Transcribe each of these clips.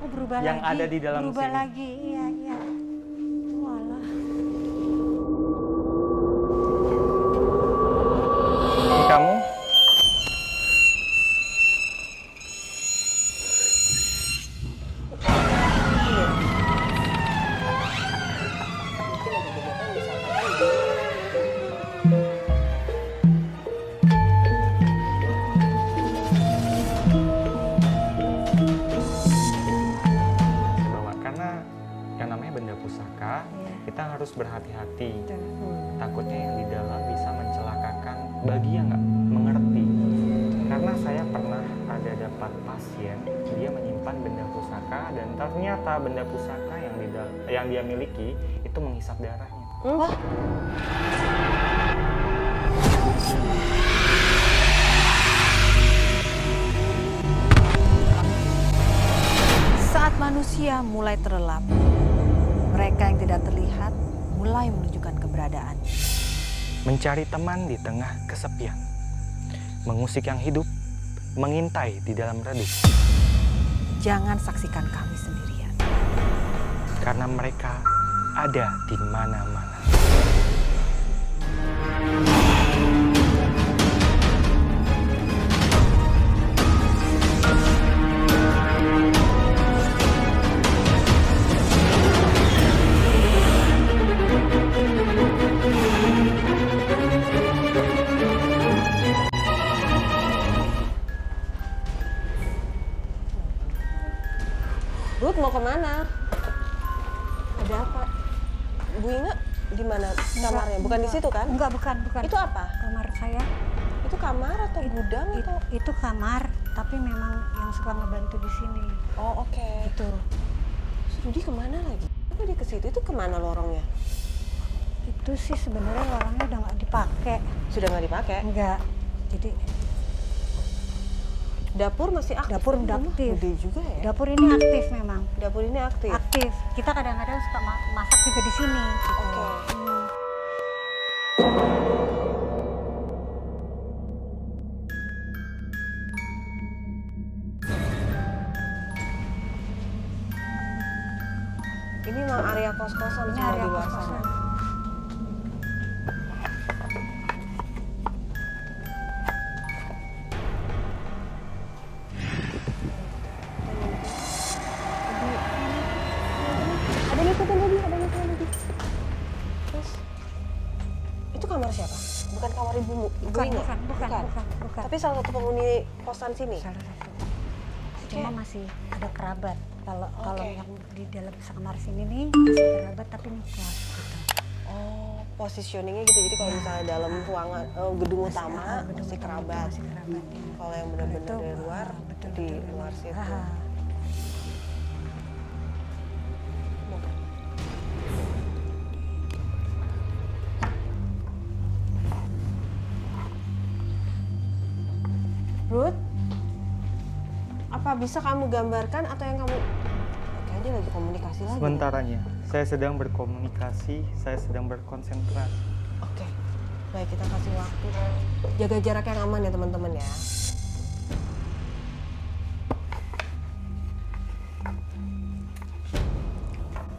Oh, berubah yang lagi. ada di dalam berubah sini. lagi, iya, iya. Walah. Ini kamu? Karena yang namanya benda pusaka, kita harus berhati-hati. Takutnya yang di dalam bisa mencelakakan bagi yang nggak mengerti. Karena saya pernah ada dapat pasien, dia menyimpan benda pusaka dan ternyata benda pusaka yang dia miliki itu menghisap darahnya. Wah. Saat manusia mulai terlelap, mereka yang tidak terlihat mulai menunjukkan keberadaan. Mencari teman di tengah kesepian, mengusik yang hidup, mengintai di dalam redup. Jangan saksikan kami sendirian. Karena mereka ada di mana-mana. Ruth mau kemana? Ada apa? Bu Inga di mana kamarnya? Bukan di situ kan? Enggak, bukan. Itu apa? Kamar saya. Itu kamar atau gudang atau? Itu kamar, tapi memang yang suka ngebantu di sini. Oh, oke. Itu. Rudi kemana lagi? Kok dia ke situ? Itu kemana lorongnya? Itu sih sebenarnya lorongnya udah nggak dipakai. Sudah nggak dipakai? Enggak. Jadi dapur masih aktif? dapur udah aktif. Gede juga ya? Dapur ini aktif memang. Dapur ini aktif? Aktif. Kita kadang-kadang suka masak juga di sini. Gitu. Oke. Ini memang area kos-kosan Ini semua area di luar kos-kosan. sana. Ada yang ikutin lagi, ada yang ikutin lagi. Terus, itu kamar siapa? Bukan kamar ibumu? Ibu Bukan, Inga? bukan. Tapi salah satu penghuni kosan sini? Salah satu. Cuma masih ada kerabat. Kalau yang di dalam sekamar sini nih masih kerabat tapi nih kos gitu. Oh, positioningnya gitu. Jadi kalau misalnya dalam ruangan gedung utama masih kerabat. Masih kerabat. Ya. Kalau yang benar-benar Itu, dari luar betul, di betul. luar situ. Ah. Ruth, apa bisa kamu gambarkan atau yang kamu kayaknya dia lagi komunikasi lagi? Sementaranya, saya sedang berkomunikasi, saya sedang berkonsentrasi. Oke, baik kita kasih waktu. Jaga jarak yang aman ya teman-teman ya.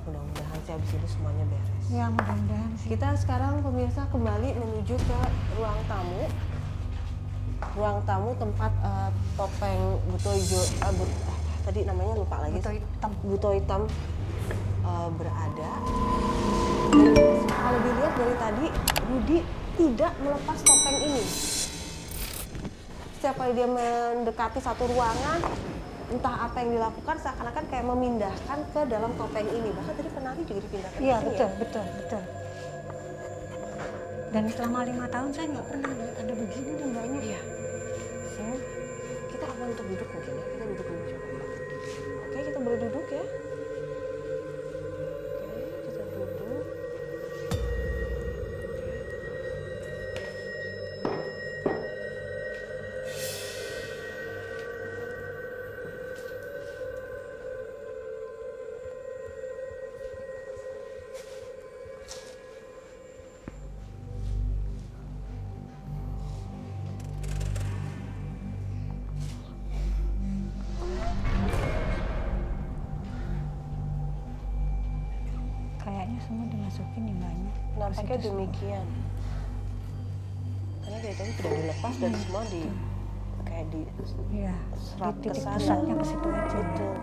Mudah-mudahan sih abis ini semuanya beres. Ya mudah-mudahan sih. Kita sekarang pemirsa kembali menuju ke ruang tamu. Ruang tamu tempat topeng Buto Ijo, tadi namanya lupa lagi. Buto Hitam berada. Dan kalau dilihat dari tadi, Rudi tidak melepas topeng ini. Setiap kali dia mendekati satu ruangan, entah apa yang dilakukan seakan-akan kayak memindahkan ke dalam topeng ini. Bahkan tadi penari juga dipindahkan. Iya ke sini betul, ya? betul. Dan selama 5 tahun saya nggak pernah lihat ada begini dan banyak. Iya. Sini, kita aman untuk duduk mungkin ya. Kita duduk dulu coba. Oke, kita boleh duduk ya. Oke, kita duduk. semua dimasukin ya mbaknya. Nampaknya demikian. Karena dari tadi tidak dilepas dan semua di kayak di Iya, serap di ke titik sana. pusatnya ke situ aja. Betul.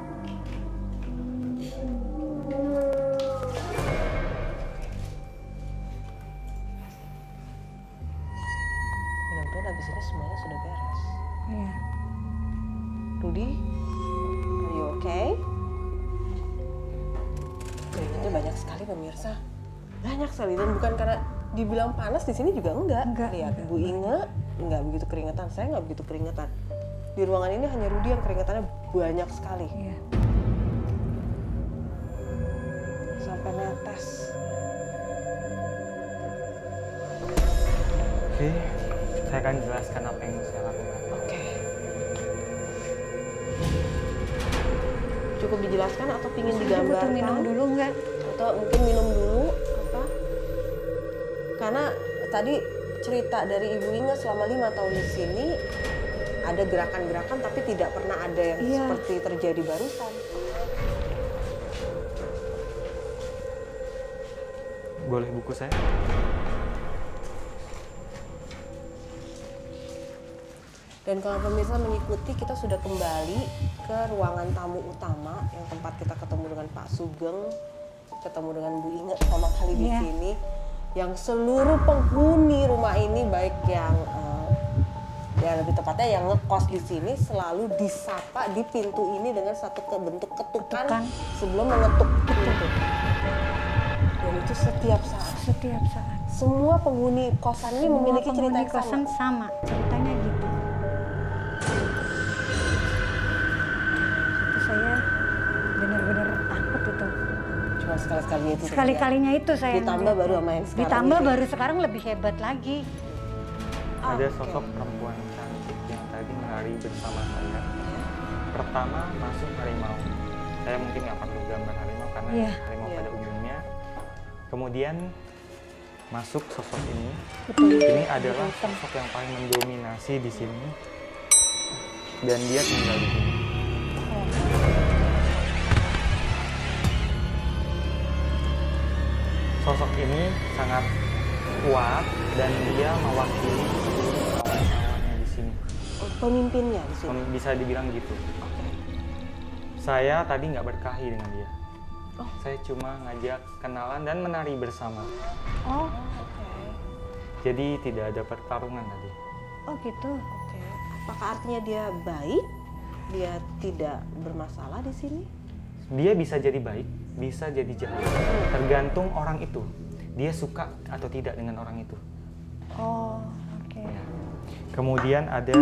Mudah-mudahan habis ini semuanya sudah beres. Iya. Rudy, are you okay? Keringatnya banyak sekali pemirsa, banyak sekali, dan bukan karena dibilang panas di sini juga enggak. Lihat, Bu Inge enggak begitu keringetan, saya enggak begitu keringetan. Di ruangan ini hanya Rudy yang keringetannya banyak sekali, Iya. sampai netes. Oke, saya akan jelaskan apa yang saya lakukan. Oke. Cukup dijelaskan atau pingin Butuh digambarkan? minum dulu nggak? Atau mungkin minum dulu apa? Karena tadi cerita dari Ibu Inge selama 5 tahun di sini ada gerakan-gerakan tapi tidak pernah ada yang Iya. seperti terjadi barusan. Boleh buku saya? Dan kalau pemirsa mengikuti, kita sudah kembali ke ruangan tamu utama yang tempat kita ketemu dengan Pak Sugeng, ketemu dengan Bu Inge pertama kali di Iya. sini, yang seluruh penghuni rumah ini baik yang ya lebih tepatnya yang ngekos di sini selalu disapa di pintu ini dengan satu bentuk ketukan sebelum mengetuk pintu. Dan itu setiap saat. Setiap saat. Semua penghuni kosan ini memiliki cerita Penghuni yang kosan sama. sama, ceritanya gitu. Itu saya benar-benar takut itu. Cuma sekali-kalinya itu. Sekali-kalinya itu saya Ditambah ngeliat. baru sama yang sekarang Ditambah ini. baru sekarang lebih hebat lagi. Ada Oke. sosok perempuan cantik yang tadi menari bersama saya. Pertama masuk harimau. Saya mungkin nggak perlu gambar harimau karena Iya. harimau Iya. pada umumnya. Kemudian masuk sosok ini. Betul. Ini adalah sosok yang paling mendominasi di sini. Dan dia tinggal di sini. Sosok ini sangat kuat dan dia mewakili seluruh kawan-kawannya di sini. Oh, pemimpinnya di sini. Bisa dibilang gitu. Saya tadi nggak berkelahi dengan dia. Saya cuma ngajak kenalan dan menari bersama. Oh, Jadi tidak ada pertarungan tadi. oh gitu. Oke. Apakah artinya dia baik? Dia tidak bermasalah di sini? Dia bisa jadi baik, bisa jadi jahat. Tergantung orang itu. Dia suka atau tidak dengan orang itu. Oh, oke. Ya. Kemudian ada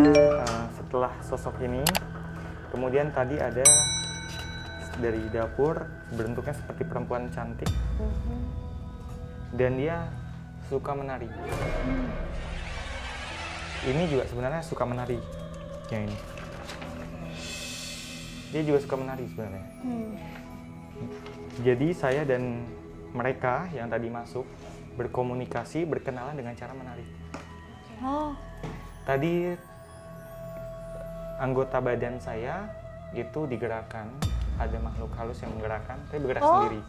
setelah sosok ini, kemudian tadi ada dari dapur bentuknya seperti perempuan cantik dan dia suka menari. Ini juga sebenarnya suka menari, yang ini. Dia juga suka menari sebenarnya. Jadi saya dan mereka yang tadi masuk berkomunikasi, berkenalan dengan cara menari. Oh, Tadi anggota badan saya itu digerakkan, ada makhluk halus yang menggerakkan, saya bergerak sendiri.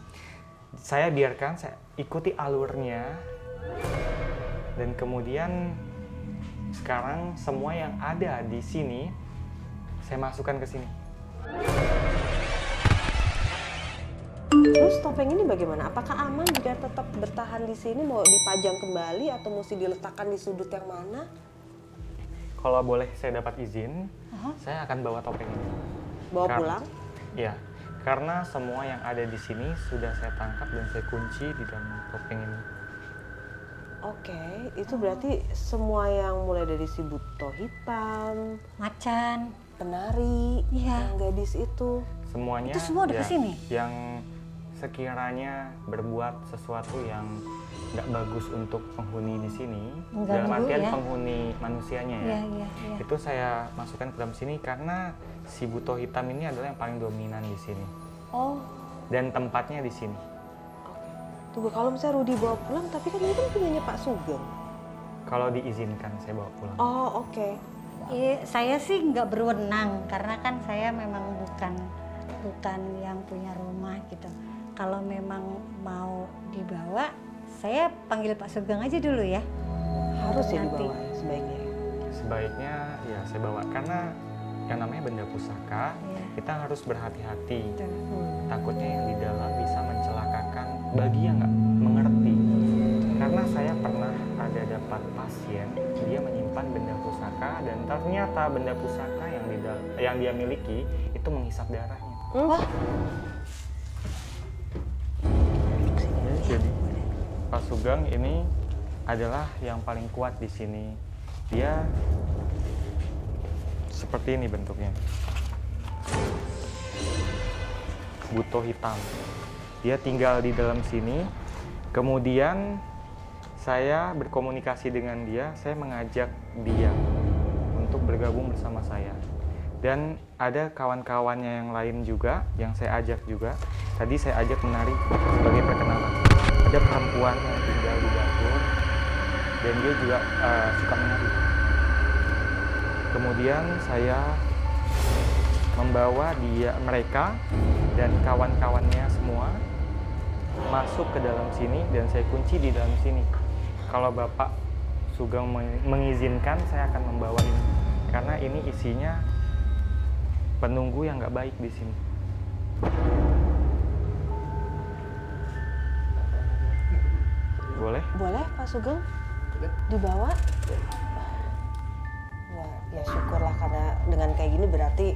Saya biarkan, saya ikuti alurnya, dan kemudian sekarang semua yang ada di sini saya masukkan ke sini. Terus topeng ini bagaimana? Apakah aman jika tetap bertahan di sini? Mau dipajang kembali atau mesti diletakkan di sudut yang mana? Kalau boleh saya dapat izin, saya akan bawa topeng ini. Bawa Karena- pulang? Iya, karena semua yang ada di sini sudah saya tangkap dan saya kunci di dalam topeng ini. Oke, itu berarti semua yang mulai dari si buto hitam, macan. penari, Iya. yang gadis itu. Semuanya Itu semua ada ya, ke sini? yang sekiranya berbuat sesuatu yang nggak bagus untuk penghuni di sini, Mengganggu, dalam artian ya? penghuni manusianya ya, Iya, iya, iya. itu saya masukkan ke dalam sini karena si buto hitam ini adalah yang paling dominan di sini Oh, dan tempatnya di sini. Oke. Tunggu, kalau misalnya Rudy bawa pulang, tapi kan ini kan punyanya Pak Sugeng. Kalau diizinkan saya bawa pulang. Oh, oke. iya, saya sih nggak berwenang karena kan saya memang bukan yang punya rumah gitu. kalau memang mau dibawa, saya panggil Pak Sugeng aja dulu ya. Harus ya Nanti. dibawa ya, sebaiknya. Sebaiknya ya saya bawa, karena yang namanya benda pusaka, Iya. kita harus berhati-hati. Betul. Takutnya yang di dalam bisa mencelakakan bagi yang nggak mengerti. Karena saya pernah ada dapat pasien, dia menyimpan benda pusaka dan ternyata benda pusaka yang dia miliki itu menghisap darahnya. Wah, Jadi Pak Sugeng ini adalah yang paling kuat di sini. Dia seperti ini bentuknya. Buto hitam. Dia tinggal di dalam sini. Kemudian saya berkomunikasi dengan dia, saya mengajak dia untuk bergabung bersama saya. Dan ada kawan-kawannya yang lain juga, yang saya ajak juga. Tadi saya ajak menari sebagai perkenalan. Ada perempuan yang tinggal di dapur, dan dia juga suka menari. Kemudian saya membawa mereka dan kawan-kawannya semua masuk ke dalam sini, dan saya kunci di dalam sini. Kalau Bapak Sugeng mengizinkan, saya akan membawa ini, karena ini isinya penunggu yang nggak baik di sini. Boleh? Boleh Pak Sugeng dibawa? Wah, ya syukurlah, karena dengan kayak gini berarti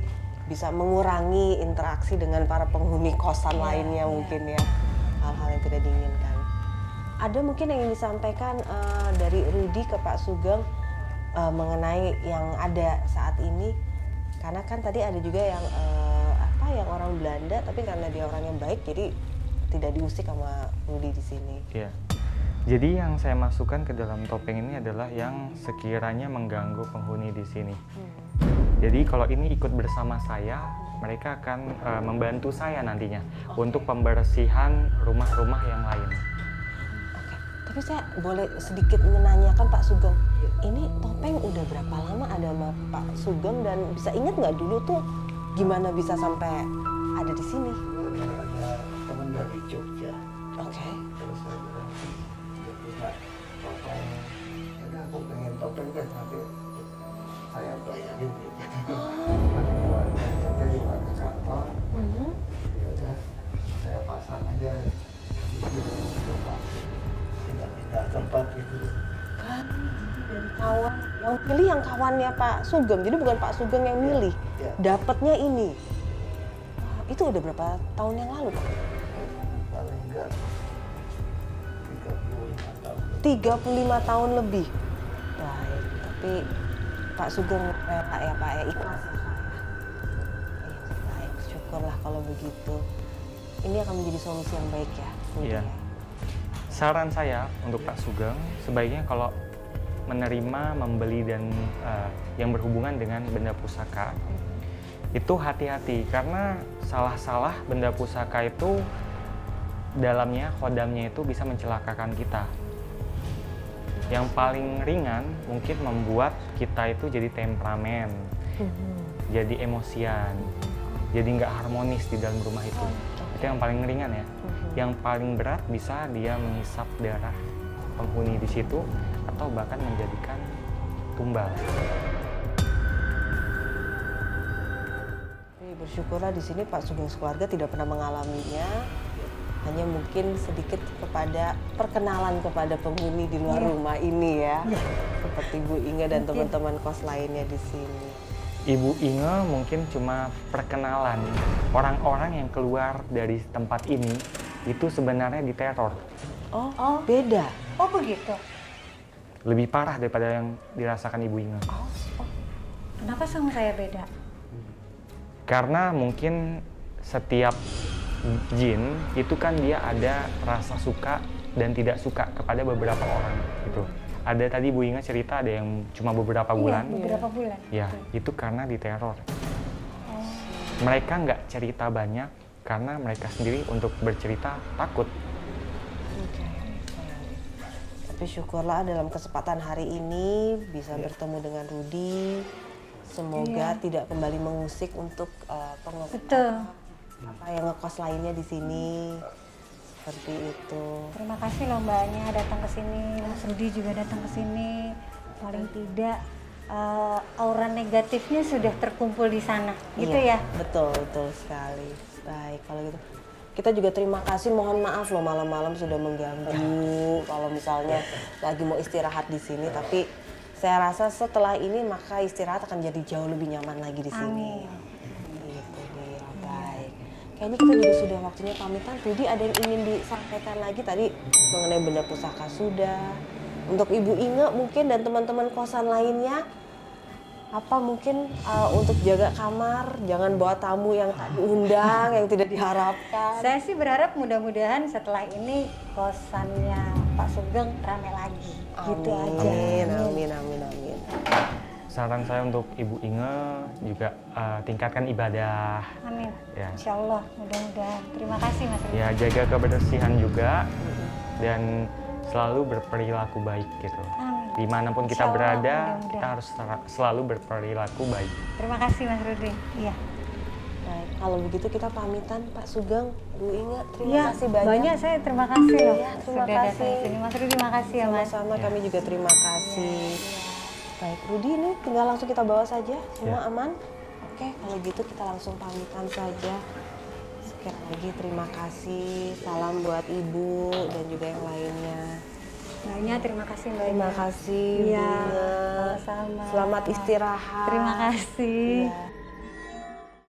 bisa mengurangi interaksi dengan para penghuni kosan lainnya mungkin ya, hal-hal yang tidak diinginkan. Ada mungkin yang ingin disampaikan dari Rudy ke Pak Sugeng mengenai yang ada saat ini, karena kan tadi ada juga yang yang orang Belanda, tapi karena dia orang yang baik jadi tidak diusik sama Rudy di sini. Iya. Jadi yang saya masukkan ke dalam topeng ini adalah yang sekiranya mengganggu penghuni di sini. Jadi kalau ini ikut bersama saya, mereka akan membantu saya nantinya untuk pembersihan rumah-rumah yang lain. Oke, tapi saya boleh sedikit menanyakan Pak Sugeng, ini topeng udah berapa lama ada sama Pak Sugeng, dan bisa ingat nggak dulu tuh gimana bisa sampai ada di sini? Ada teman dari Jogja. Oke. Terus saya bilang, dia punya topeng. Jadi aku pengen topeng kan, tapi saya bayarin gitu. Ada keluarga, saya juga ke kantor. Ya udah, saya pasang aja di tempat. Tidak pindah tempat gitu. Kan dari kawan, yang pilih yang kawannya Pak Sugeng, jadi bukan Pak Sugeng yang milih. Ya. Dapatnya ini. Wah, itu udah berapa tahun yang lalu Pak? Paling enggak 35 tahun. 35 tahun lebih. Baik, tapi Pak Sugeng rela ya Pak ya, ikhlas ya Pak ya. Iya, baik, syukurlah kalau begitu. Ini akan menjadi solusi yang baik ya, Rudy, Iya. ya. Saran saya untuk Pak Sugeng, sebaiknya kalau menerima, membeli dan yang berhubungan dengan benda pusaka, itu hati-hati, karena salah-salah benda pusaka itu dalamnya, khodamnya itu bisa mencelakakan kita. Yang paling ringan mungkin membuat kita itu jadi temperamen, jadi emosian, jadi nggak harmonis di dalam rumah itu. Itu yang paling ringan ya. Yang paling berat bisa dia menghisap darah penghuni di situ atau bahkan menjadikan tumbal. Bersyukurlah di sini Pak Sugeng sekeluarga tidak pernah mengalaminya. Hanya mungkin sedikit kepada perkenalan kepada penghuni di luar rumah ini ya. Seperti Bu Inge dan teman-teman kos lainnya di sini. Ibu Inge mungkin cuma perkenalan. Orang-orang yang keluar dari tempat ini itu sebenarnya diteror. Oh, beda. oh begitu. Lebih parah daripada yang dirasakan Ibu Inge. Kenapa sama saya beda? Karena mungkin setiap jin itu kan dia ada rasa suka dan tidak suka kepada beberapa orang gitu. Ada tadi Bu Inge cerita ada yang cuma beberapa bulan. Iya, beberapa bulan. Ya, itu karena diteror. Mereka nggak cerita banyak karena mereka sendiri untuk bercerita takut. Oke. Tapi syukurlah dalam kesempatan hari ini bisa bertemu dengan Rudy. Semoga tidak kembali mengusik untuk Betul. yang ngekos lainnya di sini. Seperti itu. Terima kasih loh Mbaknya datang ke sini, Mas Rudi juga datang ke sini. Paling tidak aura negatifnya sudah terkumpul di sana, gitu Iya, ya? betul sekali. Baik, kalau gitu. Kita juga terima kasih, mohon maaf loh malam-malam sudah mengganggu. Kalau misalnya lagi mau istirahat di sini, tapi saya rasa setelah ini maka istirahat akan jadi jauh lebih nyaman lagi di sini. Amin. Gitu dia, baik. Kayaknya kita juga sudah waktunya pamitan. Rudi ada yang ingin disampaikan lagi tadi mengenai benda pusaka sudah. Untuk Ibu Inge mungkin dan teman-teman kosan lainnya, apa mungkin untuk jaga kamar, jangan bawa tamu yang tak diundang, yang tidak diharapkan. Saya sih berharap mudah-mudahan setelah ini kosannya Pak Sugeng rame lagi. Gitu aja. Amin. Saran saya untuk Ibu Inge juga tingkatkan ibadah. Amin. Ya. Insya Allah, mudah-mudahan. Terima kasih Mas Rudi. Ya, jaga kebersihan juga dan selalu berperilaku baik gitu. Amin. Dimanapun kita Insya Allah, berada, mudah-mudahan. kita harus selalu berperilaku baik. Terima kasih Mas Rudi. Iya. Baik, kalau begitu kita pamitan Pak Sugeng, Bu Inge, terima Iya, kasih banyak. banyak saya terima kasih loh. Iya, terima Sudah datang kasih. ke sini. Mas Rudi makasih ya Mas. Sama-sama, kami juga terima kasih. Baik, Rudi ini tinggal langsung kita bawa saja, semua Ya. aman? Oke, kalau gitu kita langsung pamitan saja. Sekali lagi terima kasih, salam buat Ibu dan juga yang lainnya. Banyak terima kasih Mbak. Terima kasih, Bu Iya, Inge. sama-sama. Selamat istirahat. Terima kasih. Iya.